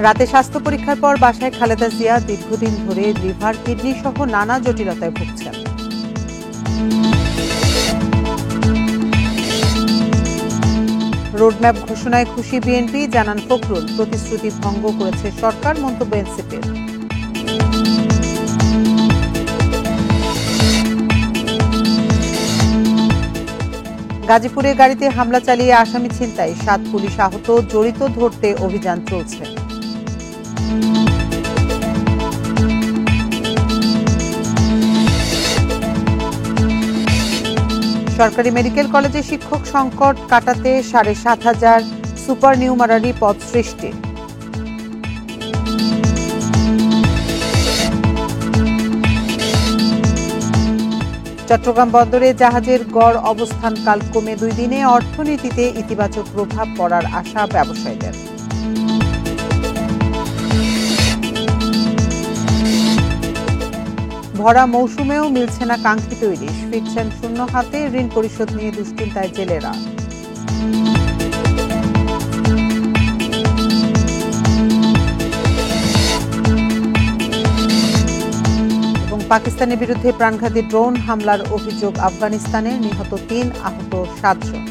রাতে স্বাস্থ্য পরীক্ষার পর বাসায় খালেদা জিয়া দীর্ঘদিন ধরে লিভার, কিডনি সহ নানা জটিলতায় ভুগছেন। রোডম্যাপ ঘোষণায় খুশি বিএনপি, জানান ফখরুল। প্রতিশ্রুতি ভঙ্গ করেছে সরকার, মন্তব্য এনসিপির। গাজীপুরে গাড়িতে হামলা চালিয়ে আসামি ছিনতাই, 7 পুলিশ আহত, জড়িত ধরতে অভিযান চলছে। সরকারি মেডিকেল কলেজে শিক্ষক সংকট কাটাতে ৭,৫০০ সুপারনিউমারি পদ সৃষ্টি। চট্টগ্রাম বন্দরে জাহাজের গড় অবস্থানকাল কমে 2 দিনে, অর্থনীতিতে ইতিবাচক প্রভাব পড়ার আশা ব্যবসায়ীদের। ভরা মৌসুমেও মিলছে না কাঙ্ক্ষিত ইলিশ, ফিরছেন শূন্য হাতে, ঋণ পরিশোধ নিয়ে দুশ্চিন্তায় জেলেরা। এবং পাকিস্তানের বিরুদ্ধে প্রাণঘাতী ড্রোন হামলার অভিযোগ আফগানিস্তানের, নিহত 3, আহত 7 জন।